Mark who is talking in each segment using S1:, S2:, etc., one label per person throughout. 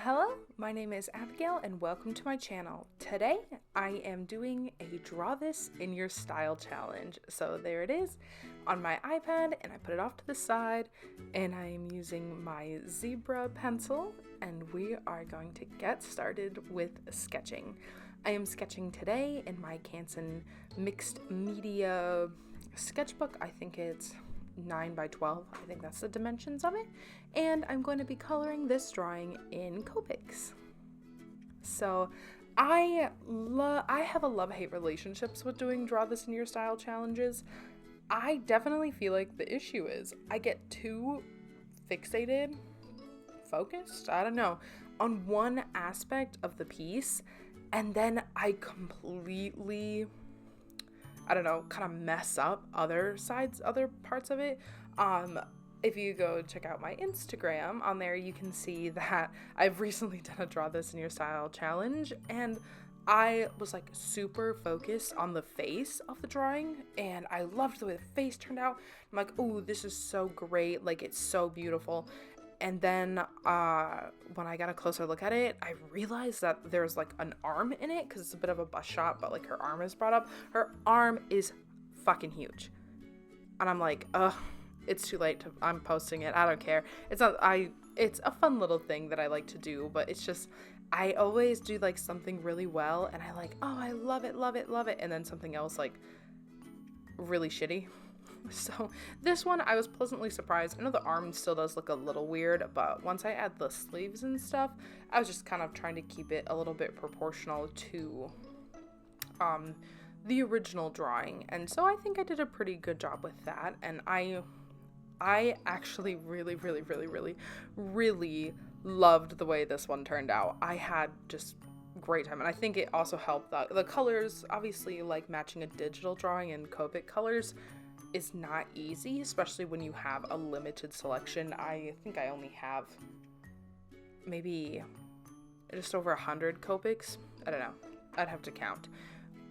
S1: Hello, my name is Abigail and welcome to my channel. Today I am doing a draw this in your style challenge. So there it is on my iPad and I put it off to the side and I am using my zebra pencil and we are going to get started with sketching. I am sketching today in my Canson mixed media sketchbook. I think it's 9 by 12, I think that's the dimensions of it, and I'm going to be coloring this drawing in Copics. So I have a love-hate relationships with doing draw this in your style challenges. I definitely feel like the issue is I get too fixated, focused, I don't know, on one aspect of the piece, and then I completely kind of mess up other parts of it. If you go check out my Instagram, on there you can see that I've recently done a draw this in your style challenge, and I was like super focused on the face of the drawing, and I loved the way the face turned out. I'm like, oh, this is so great, like it's so beautiful. And then when I got a closer look at it, I realized that there's like an arm in it because it's a bit of a bust shot, but like her arm is brought up. Her arm is fucking huge. And I'm like, ugh, it's too late. I'm posting it. I don't care. It's a fun little thing that I like to do, but it's just, I always do like something really well and I like, oh, I love it, love it, love it. And then something else like really shitty. So this one I was pleasantly surprised. I know the arm still does look a little weird, but once I add the sleeves and stuff, I was just kind of trying to keep it a little bit proportional to the original drawing, and so I think I did a pretty good job with that. And I actually really loved the way this one turned out. I had just great time, and I think it also helped that the colors, obviously, like matching a digital drawing in Copic colors is not easy, especially when you have a limited selection. I think I only have maybe just over 100 Copics. I don't know, I'd have to count,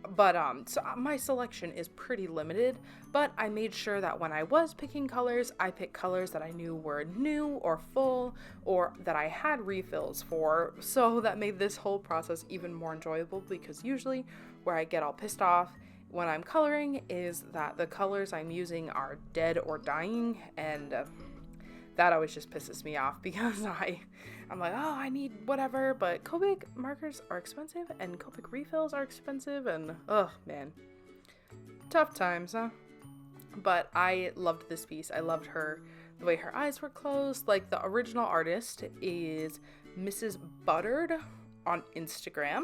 S1: but so my selection is pretty limited, but I made sure that when I was picking colors, I picked colors that I knew were new or full or that I had refills for, so that made this whole process even more enjoyable, because usually where I get all pissed off when I'm coloring is that the colors I'm using are dead or dying, and that always just pisses me off because I'm like, oh, I need whatever, but Copic markers are expensive and Copic refills are expensive, and oh man, tough times, huh? But I loved this piece. I loved the way her eyes were closed. Like, the original artist is mrsbutterd on Instagram.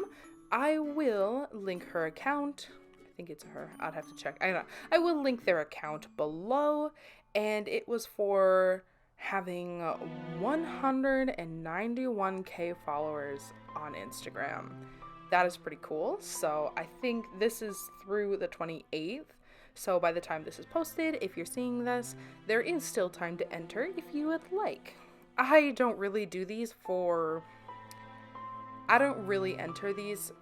S1: I will link her account. I think it's her. I'd have to check. I don't know. I will link their account below, and it was for having 191k followers on Instagram. That is pretty cool. So I think this is through the 28th. So by the time this is posted, if you're seeing this, there is still time to enter if you would like. I don't really enter these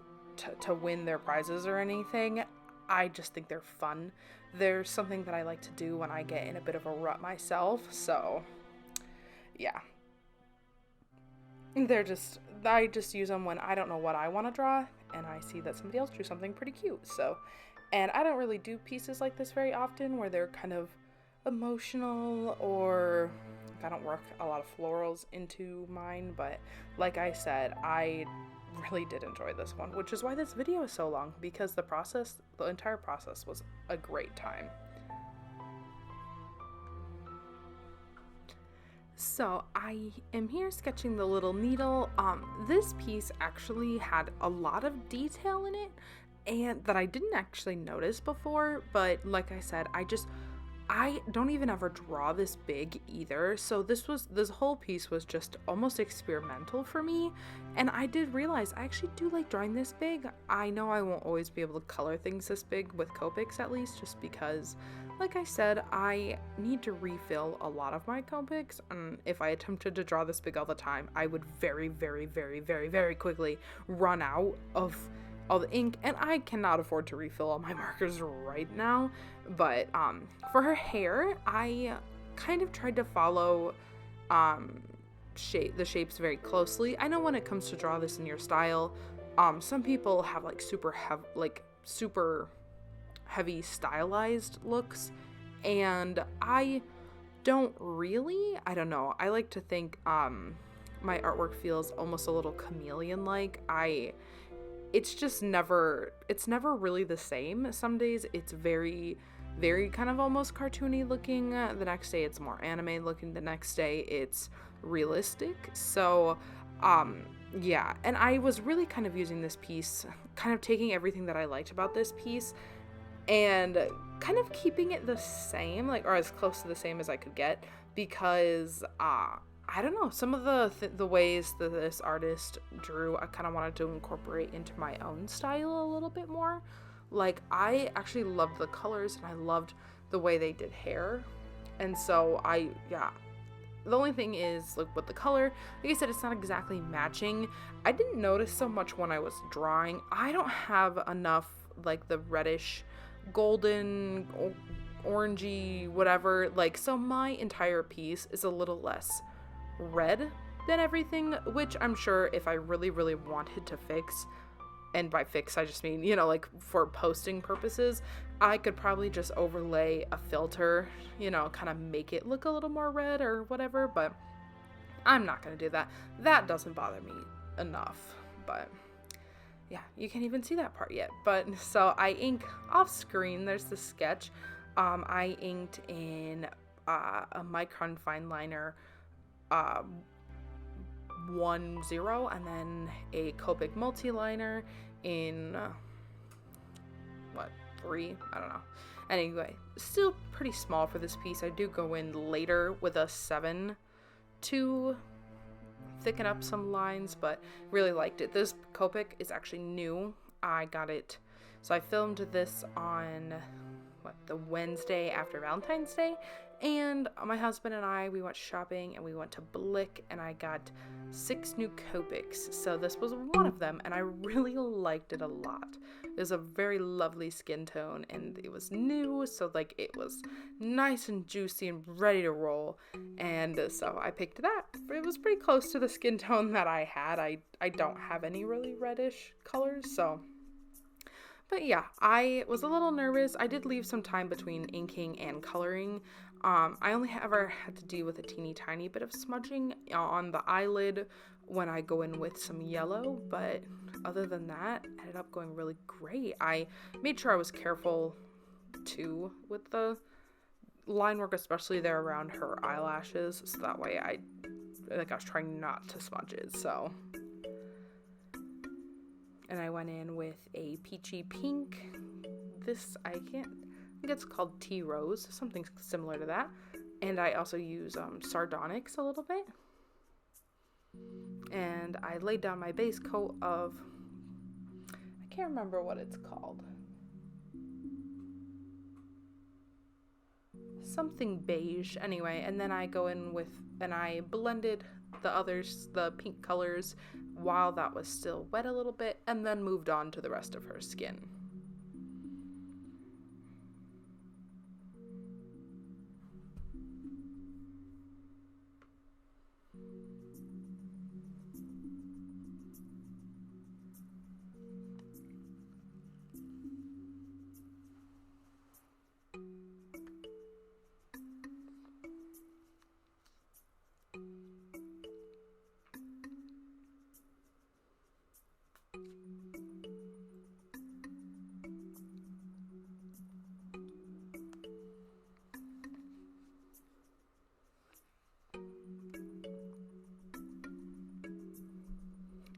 S1: to win their prizes or anything. I just think they're fun. They're something that I like to do when I get in a bit of a rut myself, so yeah. I just use them when I don't know what I want to draw and I see that somebody else drew something pretty cute. So, and I don't really do pieces like this very often where they're kind of emotional, or I don't work a lot of florals into mine, but like I said, I really did enjoy this one, which is why this video is so long, because the entire process was a great time. So I am here sketching the little needle. This piece actually had a lot of detail in it, and that I didn't actually notice before, but like I said, I don't even ever draw this big either, so this whole piece was just almost experimental for me, and I did realize I actually do like drawing this big. I know I won't always be able to color things this big with Copics, at least, just because, like I said, I need to refill a lot of my Copics, and if I attempted to draw this big all the time, I would very quickly run out of all the ink, and I cannot afford to refill all my markers right now. But for her hair, I kind of tried to follow the shapes very closely. I know when it comes to draw this in your style, some people have like super heavy stylized looks, and I don't really. I don't know. I like to think my artwork feels almost a little chameleon-like. It's never really the same. Some days it's very, very kind of almost cartoony looking. The next day it's more anime looking. The next day it's realistic. So, yeah. And I was really kind of using this piece, kind of taking everything that I liked about this piece and kind of keeping it the same, like, or as close to the same as I could get, because, I don't know, some of the ways that this artist drew, I kind of wanted to incorporate into my own style a little bit more. Like, I actually loved the colors, and I loved the way they did hair. And so the only thing is, like, with the color, like I said, it's not exactly matching. I didn't notice so much when I was drawing. I don't have enough, like, the reddish, golden, orangey, whatever. Like, so my entire piece is a little less red than everything, which I'm sure if I really, really wanted to fix, and by fix I just mean, you know, like for posting purposes, I could probably just overlay a filter, you know, kind of make it look a little more red or whatever, but I'm not gonna do that. That doesn't bother me enough. But yeah, you can't even see that part yet. But so I ink off screen. There's the sketch. I inked in a micron fine liner 1-0, and then a Copic multiliner in 3, I don't know. Anyway, still pretty small for this piece. I do go in later with a 7 to thicken up some lines, but really liked it. This Copic is actually new. I got it, so I filmed this on the Wednesday after Valentine's Day, and my husband and I, we went shopping and we went to Blick, and I got 6 new Copics. So this was one of them, and I really liked it a lot. It was a very lovely skin tone, and it was new, so like it was nice and juicy and ready to roll. And so I picked that. It was pretty close to the skin tone that I had. I don't have any really reddish colors, so. But yeah, I was a little nervous. I did leave some time between inking and coloring. I only ever had to deal with a teeny tiny bit of smudging on the eyelid when I go in with some yellow, but other than that, ended up going really great. I made sure I was careful too with the line work, especially there around her eyelashes, so that way I was trying not to smudge it, so. And I went in with a peachy pink. This, I think it's called Tea Rose, something similar to that. And I also use Sardonyx a little bit. And I laid down my base coat of, I can't remember what it's called. Something beige, anyway. And then I go in with, and I blended the pink colors while that was still wet a little bit, and then moved on to the rest of her skin.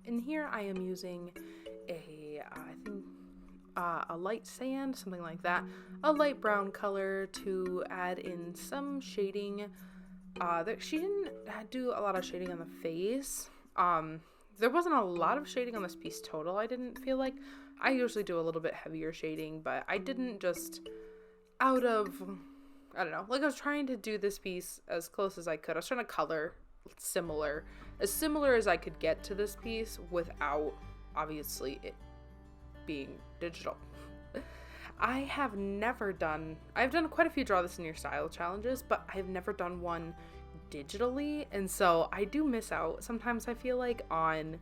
S1: And here I am using a light sand, something like that, a light brown color to add in some shading. She didn't do a lot of shading on the face. There wasn't a lot of shading on this piece total, I didn't feel like. I usually do a little bit heavier shading, but I didn't just out of, I don't know, like I was trying to do this piece as close as I could. I was trying to color as similar as I could get to this piece without obviously it being digital. I've done quite a few draw this in your style challenges, but I've never done one digitally, and so I do miss out sometimes, I feel like, on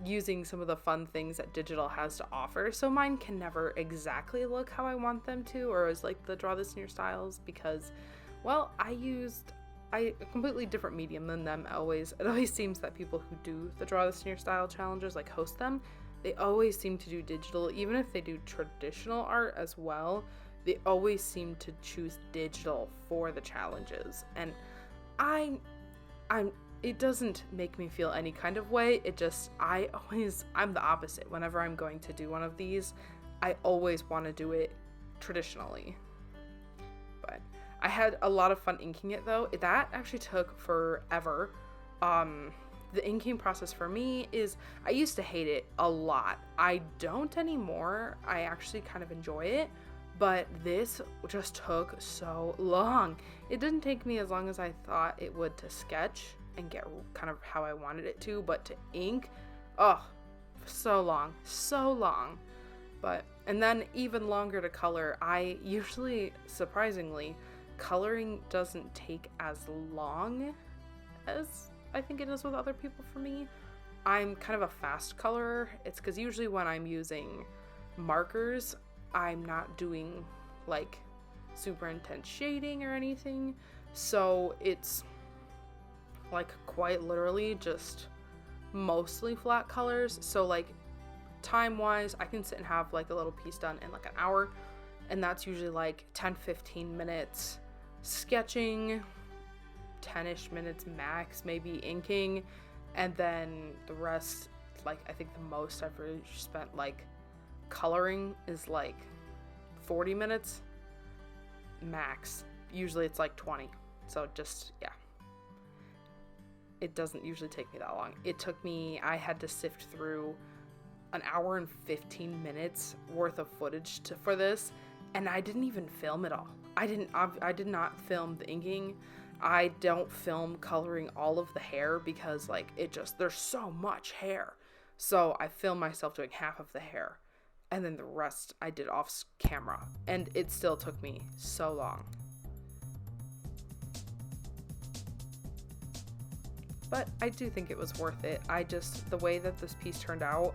S1: using some of the fun things that digital has to offer. So mine can never exactly look how I want them to, or as like the draw this in your styles, because, well, I used a completely different medium than them always. It always seems that people who do the draw this in your style challenges, like host them, they always seem to do digital. Even if they do traditional art as well, they always seem to choose digital for the challenges. And I'm it doesn't make me feel any kind of way. It just, I'm the opposite. Whenever I'm going to do one of these, I always want to do it traditionally. But I had a lot of fun inking it though. That actually took forever. The inking process for me is, I used to hate it a lot. I don't anymore. I actually kind of enjoy it, but this just took so long. It didn't take me as long as I thought it would to sketch and get kind of how I wanted it to, but to ink, oh, so long. But, and then even longer to color. I usually, surprisingly, coloring doesn't take as long as I think it is with other people for me. I'm kind of a fast colorer. It's because usually when I'm using markers, I'm not doing like super intense shading or anything. So it's like quite literally just mostly flat colors. So like time wise, I can sit and have like a little piece done in like an hour, and that's usually like 10-15 minutes sketching, 10ish minutes max maybe inking, and then the rest, like I think the most I've really spent like coloring is like 40 minutes max. Usually it's like 20. So just, yeah, it doesn't usually take me that long. It took me, I had to sift through an hour and 15 minutes worth of footage for this, and I didn't even film it all. I did not film the inking. I don't film coloring all of the hair because like there's so much hair. So I filmed myself doing half of the hair, and then the rest I did off camera, and it still took me so long. But I do think it was worth it. The way that this piece turned out,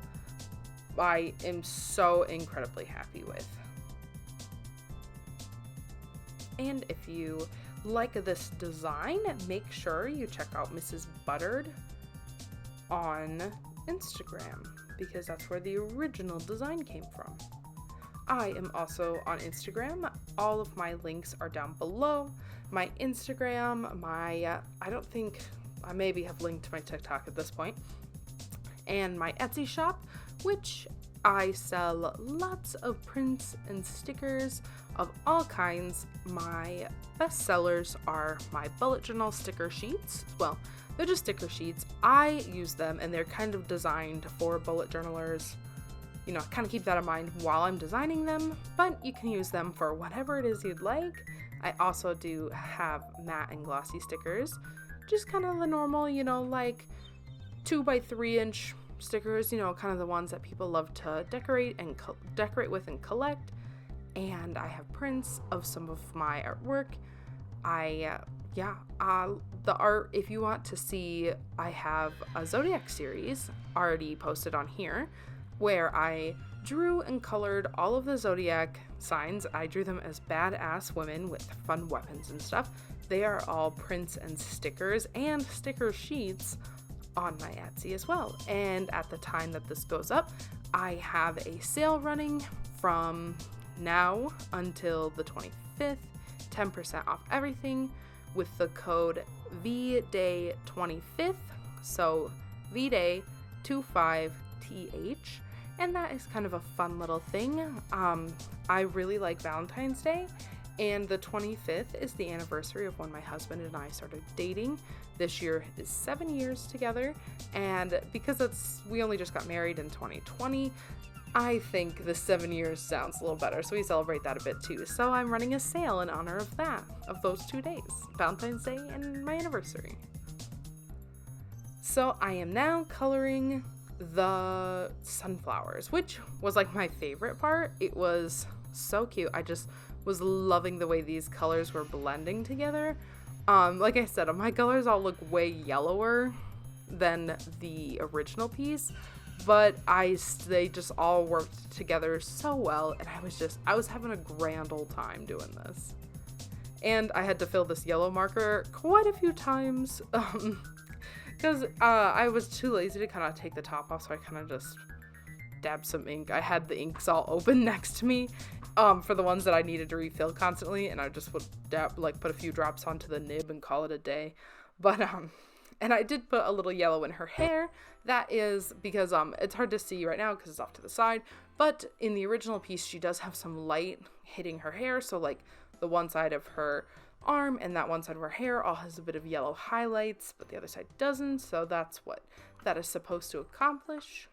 S1: I am so incredibly happy with. And if you like this design, make sure you check out Mrs. Butterd on Instagram, because that's where the original design came from. I am also on Instagram. All of my links are down below. My Instagram, I maybe have linked to my TikTok at this point, and my Etsy shop, which I sell lots of prints and stickers of all kinds. My best sellers are my bullet journal sticker sheets. Well, they're just sticker sheets. I use them, and they're kind of designed for bullet journalers. You know, kind of keep that in mind while I'm designing them, but you can use them for whatever it is you'd like. I also do have matte and glossy stickers, just kind of the normal, you know, like 2x3 inch stickers, you know, kind of the ones that people love to decorate with and collect. And I have prints of some of my artwork. The art, if you want to see, I have a Zodiac series already posted on here where I drew and colored all of the Zodiac signs. I drew them as badass women with fun weapons and stuff. They are all prints and stickers and sticker sheets on my Etsy as well. And at the time that this goes up, I have a sale running from now until the 25th, 10% off everything with the code VDAY25, so VDAY25TH, and that is kind of a fun little thing. I really like Valentine's Day, and the 25th is the anniversary of when my husband and I started dating. This year is 7 years together, and because we only just got married in 2020, I think the 7 years sounds a little better, so we celebrate that a bit too. So I'm running a sale in honor of that, of those 2 days, Valentine's Day and my anniversary. So I am now coloring the sunflowers, which was like my favorite part. It was so cute. I just was loving the way these colors were blending together. Like I said, my colors all look way yellower than the original piece, but they just all worked together so well, and I was having a grand old time doing this. And I had to fill this yellow marker quite a few times, because I was too lazy to kind of take the top off, so I kind of just dabbed some ink. I had the inks all open next to me, for the ones that I needed to refill constantly, and I just would put a few drops onto the nib and call it a day. But and I did put a little yellow in her hair. That is because it's hard to see right now because it's off to the side, but in the original piece she does have some light hitting her hair, so like the one side of her arm and that one side of her hair all has a bit of yellow highlights, but the other side doesn't, so that's what that is supposed to accomplish.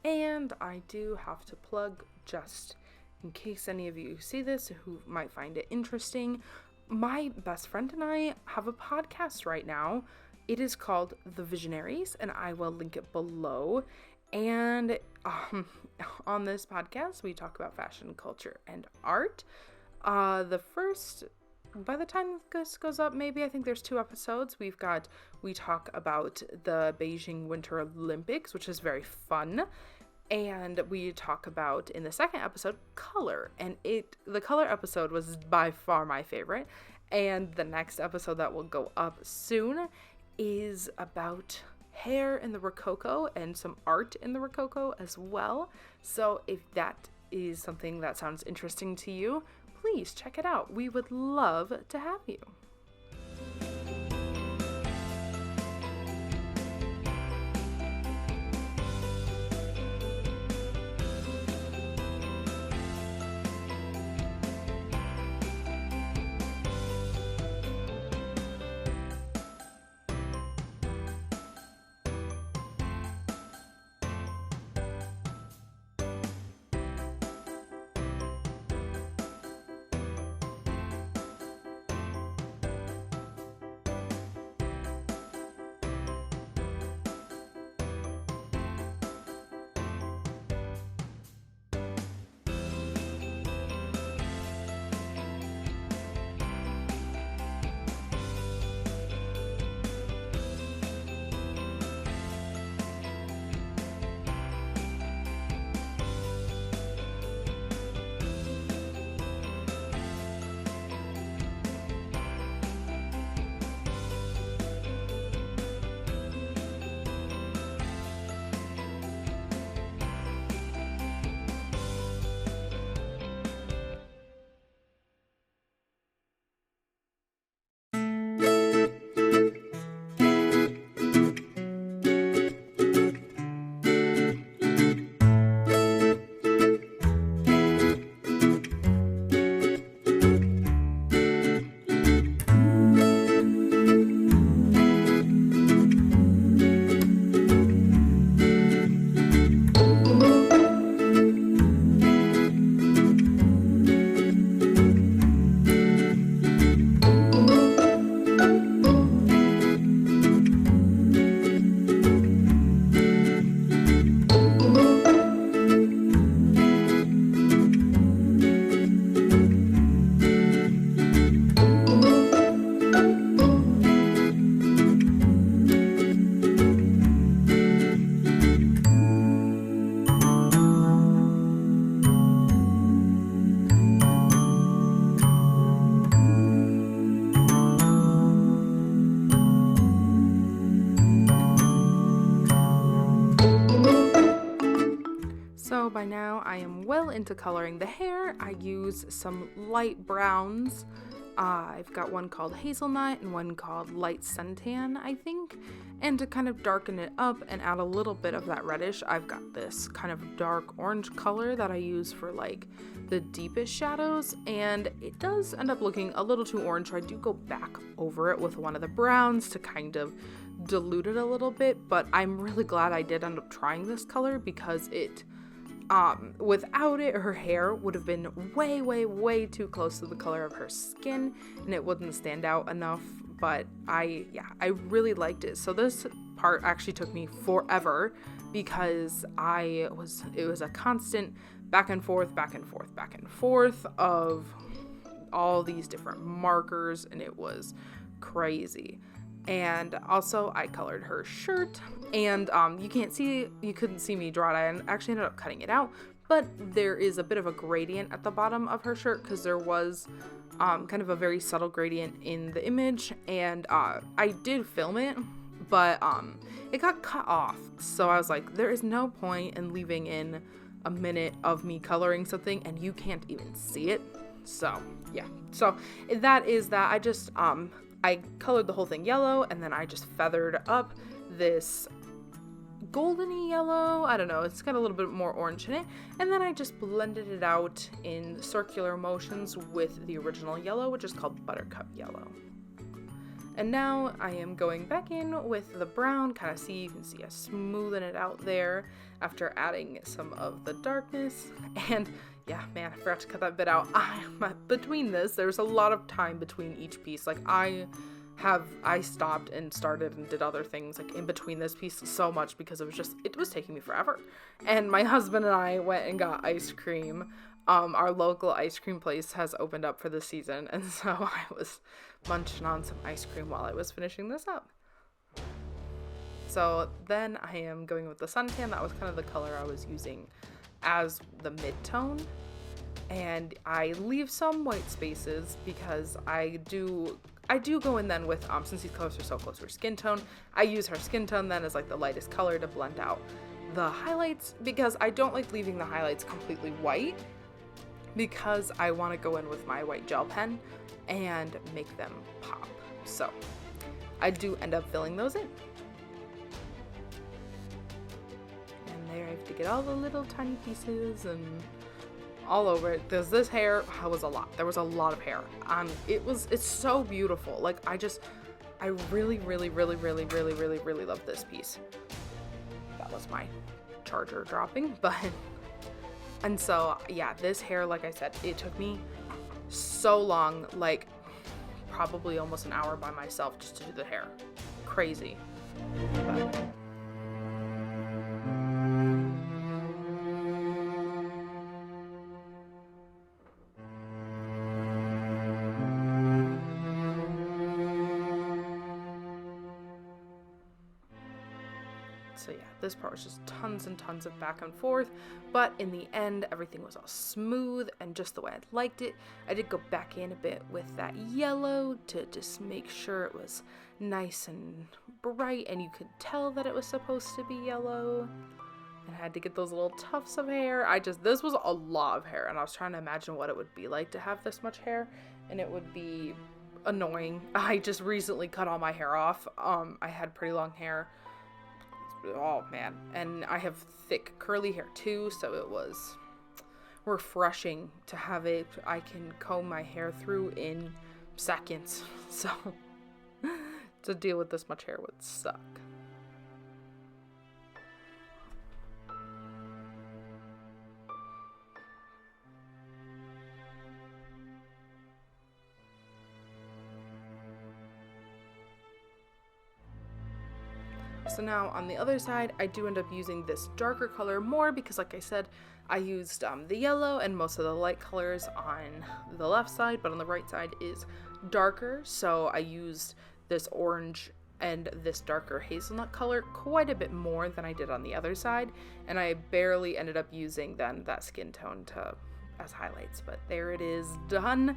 S1: And I do have to plug, just in case any of you see this who might find it interesting, my best friend and I have a podcast right now. It is called The Visionaries, and I will link it below. And on this podcast, we talk about fashion, culture, and art. By the time this goes up, maybe I think there's 2 episodes. We talk about the Beijing Winter Olympics, which is very fun. And we talk about, in the 2nd episode, color. And the color episode was by far my favorite. And the next episode that will go up soon is about hair in the Rococo and some art in the Rococo as well. So if that is something that sounds interesting to you, please check it out. We would love to have you. By now I am well into coloring the hair. I use some light browns. I've got one called Hazelnut and one called Light Suntan, I think. And to kind of darken it up and add a little bit of that reddish, I've got this kind of dark orange color that I use for like the deepest shadows, and it does end up looking a little too orange, so I do go back over it with one of the browns to kind of dilute it a little bit. But I'm really glad I did end up trying this color, because it without it, her hair would have been way too close to the color of her skin, and it wouldn't stand out enough. But I really liked it. So this part actually took me forever, because it was a constant back and forth of all these different markers, and it was crazy. And also I colored her shirt, and you couldn't see me draw it. I actually ended up cutting it out, but there is a bit of a gradient at the bottom of her shirt, because there was kind of a very subtle gradient in the image, and I did film it, but it got cut off. So I was like, there is no point in leaving in a minute of me coloring something and you can't even see it. So yeah, so that is that. I just I colored the whole thing yellow, and then I just feathered up this goldeny yellow. I don't know, it's got a little bit more orange in it, and then I just blended it out in circular motions with the original yellow, which is called Buttercup Yellow. And now I am going back in with the brown. You can see I smoothing it out there after adding some of the darkness. And yeah, man, I forgot to cut that bit out. Between this, there's a lot of time between each piece. Like I stopped and started and did other things like in between this piece so much, because it was taking me forever. And my husband and I went and got ice cream. Our local ice cream place has opened up for the season, and so I was munching on some ice cream while I was finishing this up. So then I am going with the suntan. That was kind of the color I was using as the mid-tone, and I leave some white spaces because I do go in then with, since these colors are so close to her skin tone, I use her skin tone then as like the lightest color to blend out the highlights, because I don't like leaving the highlights completely white, because I want to go in with my white gel pen and make them pop. So I do end up filling those in. And there I have to get all the little tiny pieces and all over it. There's this hair, there was a lot of hair. It's so beautiful. Like I really love this piece. That was my charger dropping, but and so yeah, this hair, like I said, it took me so long, like probably almost an hour by myself just to do the hair. Crazy. But so yeah, this part was just tons and tons of back and forth, but in the end, everything was all smooth and just the way I liked it. I did go back in a bit with that yellow to just make sure it was nice and bright, and you could tell that it was supposed to be yellow. And I had to get those little tufts of hair. This was a lot of hair, and I was trying to imagine what it would be like to have this much hair, and it would be annoying. I just recently cut all my hair off. I had pretty long hair. Oh man, and I have thick curly hair too, so it was refreshing to have it. I can comb my hair through in seconds, so to deal with this much hair would suck. So now on the other side, I do end up using this darker color more because, like I said, I used the yellow and most of the light colors on the left side, but on the right side is darker. So I used this orange and this darker hazelnut color quite a bit more than I did on the other side, and I barely ended up using then that skin tone as highlights. But there it is, done.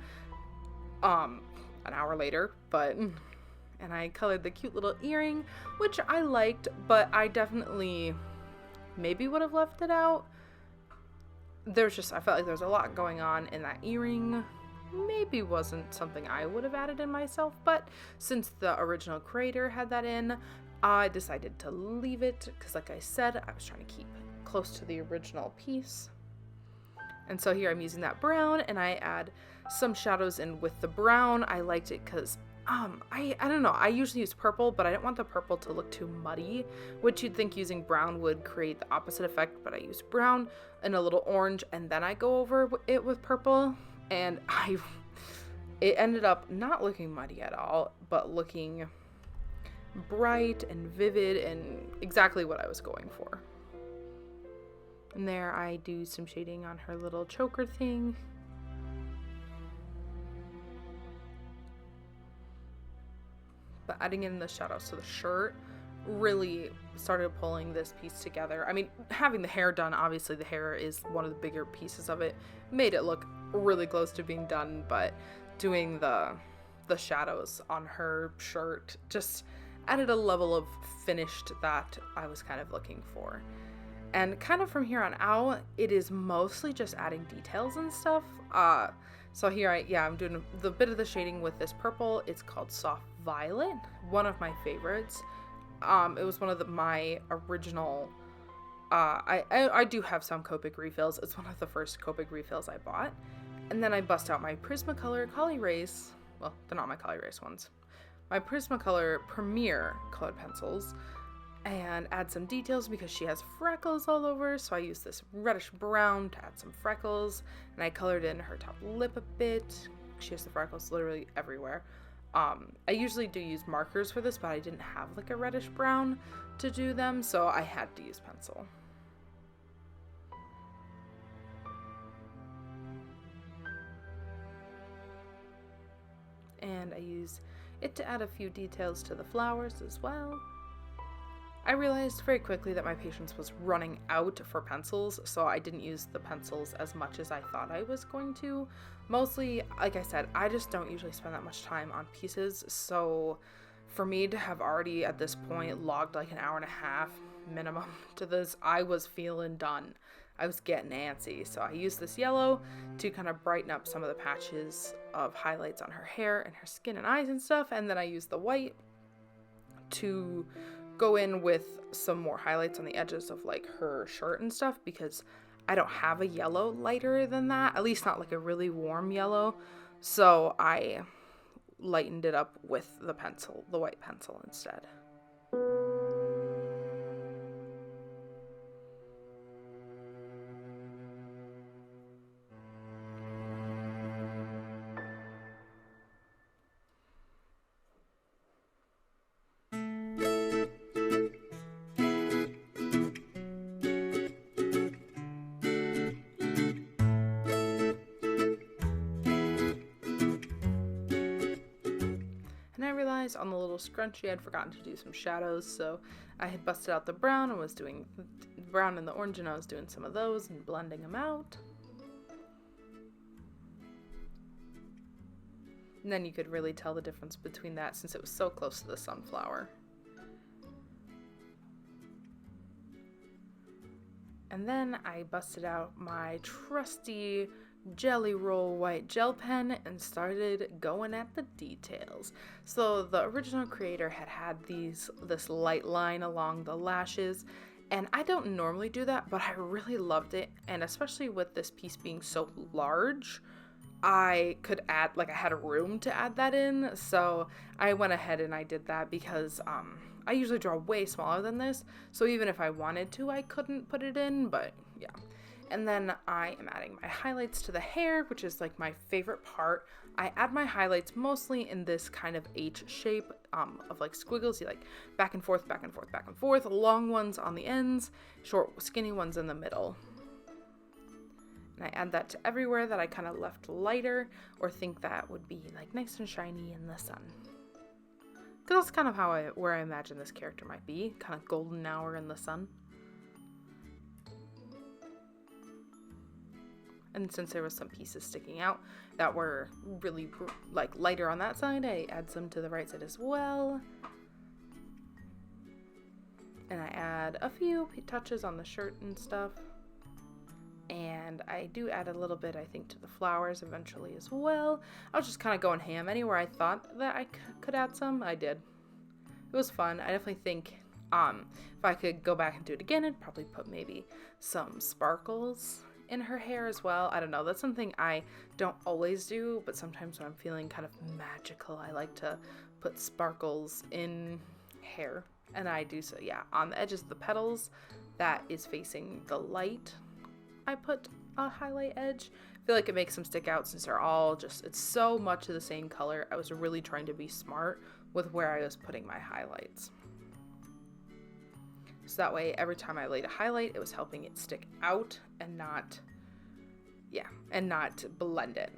S1: An hour later, but. And I colored the cute little earring, which I liked, but I definitely maybe would have left it out. I felt like there was a lot going on in that earring. Maybe wasn't something I would have added in myself, but since the original creator had that in, I decided to leave it because, like I said, I was trying to keep close to the original piece. And so here I'm using that brown, and I add some shadows in with the brown. I liked it because I don't know, I usually use purple, but I didn't want the purple to look too muddy, which you'd think using brown would create the opposite effect, but I use brown and a little orange, and then I go over it with purple, and it ended up not looking muddy at all, but looking bright and vivid and exactly what I was going for. And there I do some shading on her little choker thing. But adding in the shadow, so the shirt really started pulling this piece together. I mean, having the hair done, obviously the hair is one of the bigger pieces of it, made it look really close to being done, but doing the shadows on her shirt just added a level of finished that I was kind of looking for. And kind of from here on out, it is mostly just adding details and stuff. So here I'm doing the bit of the shading with this purple. It's called Soft Violet, one of my favorites. It was one of my original, I do have some Copic refills. It's one of the first Copic refills I bought. And then I bust out my Prismacolor Collie Race. Well, they're not my Collie Race ones. My Prismacolor Premier colored pencils, and add some details because she has freckles all over, so I use this reddish brown to add some freckles, and I colored in her top lip a bit. She has the freckles literally everywhere. I usually do use markers for this, but I didn't have like a reddish brown to do them, so I had to use pencil. And I use it to add a few details to the flowers as well. I realized very quickly that my patience was running out for pencils, so I didn't use the pencils as much as I thought I was going to. Mostly, like I said, I just don't usually spend that much time on pieces, so for me to have already at this point logged like an hour and a half minimum to this, I was feeling done. I was getting antsy, so I used this yellow to kind of brighten up some of the patches of highlights on her hair and her skin and eyes and stuff, and then I used the white to go in with some more highlights on the edges of like her shirt and stuff, because I don't have a yellow lighter than that, at least not like a really warm yellow, so I lightened it up with the white pencil instead. And I realized on the little scrunchie I'd forgotten to do some shadows, so I had busted out the brown and was doing the brown and the orange, and I was doing some of those and blending them out. And then you could really tell the difference between that since it was so close to the sunflower. And then I busted out my trusty Jelly Roll white gel pen and started going at the details. So the original creator had this light line along the lashes, and I don't normally do that, but I really loved it, and especially with this piece being so large, I could add, like, I had a room to add that in, so I went ahead and I did that because I usually draw way smaller than this, so even if I wanted to, I couldn't put it in, but yeah. And then I am adding my highlights to the hair, which is like my favorite part. I add my highlights mostly in this kind of H shape of like squiggles, you like back and forth, back and forth, back and forth, long ones on the ends, short skinny ones in the middle. And I add that to everywhere that I kind of left lighter or think that would be like nice and shiny in the sun. Because that's kind of where I imagine this character might be, kind of golden hour in the sun. And since there was some pieces sticking out that were really like lighter on that side, I add some to the right side as well. And I add a few touches on the shirt and stuff. And I do add a little bit, I think, to the flowers eventually as well. I was just kind of going ham. Anywhere I thought that I could add some, I did. It was fun. I definitely think if I could go back and do it again, I'd probably put maybe some sparkles in her hair as well. I don't know, that's something I don't always do, but sometimes when I'm feeling kind of magical, I like to put sparkles in hair. And I do so, yeah, on the edges of the petals that is facing the light, I put a highlight edge. I feel like it makes them stick out since they're all just, it's so much of the same color. I was really trying to be smart with where I was putting my highlights. So that way, every time I laid a highlight, it was helping it stick out and not blend in.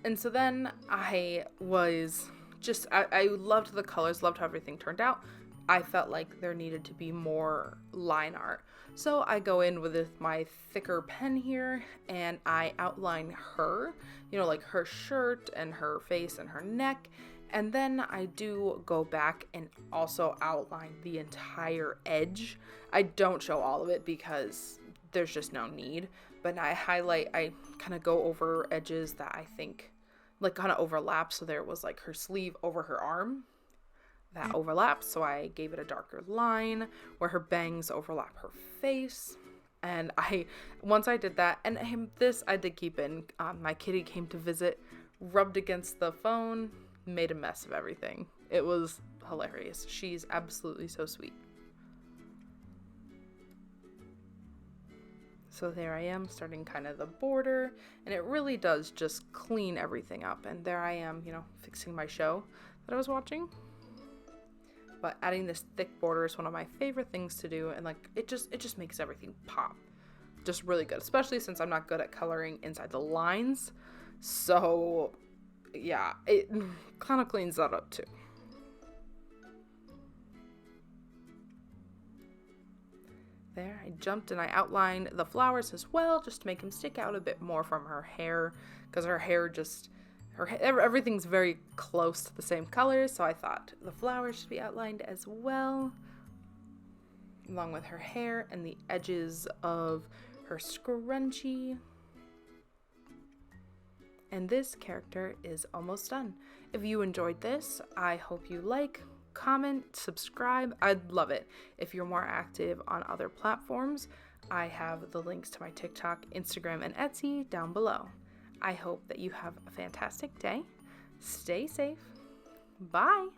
S1: And so then I loved the colors, loved how everything turned out. I felt like there needed to be more line art. So I go in with my thicker pen here and I outline her, like her shirt and her face and her neck. And then I do go back and also outline the entire edge. I don't show all of it because there's just no need. But I kind of go over edges that I think like kind of overlap. So there was like her sleeve over her arm. That overlaps. So I gave it a darker line where her bangs overlap her face. And once I did that, and this I did keep in, my kitty came to visit, rubbed against the phone, made a mess of everything. It was hilarious. She's absolutely so sweet. So there I am, starting kind of the border, and it really does just clean everything up. And there I am, fixing my show that I was watching. But adding this thick border is one of my favorite things to do, and like it just makes everything pop. Just really good, especially since I'm not good at coloring inside the lines. So yeah, it kind of cleans that up too. There, I jumped and I outlined the flowers as well, just to make them stick out a bit more from her hair, because her hair everything's very close to the same color, so I thought the flowers should be outlined as well, along with her hair and the edges of her scrunchie. And this character is almost done. If you enjoyed this, I hope you like, comment, subscribe. I'd love it. If you're more active on other platforms, I have the links to my TikTok, Instagram, and Etsy down below. I hope that you have a fantastic day. Stay safe. Bye.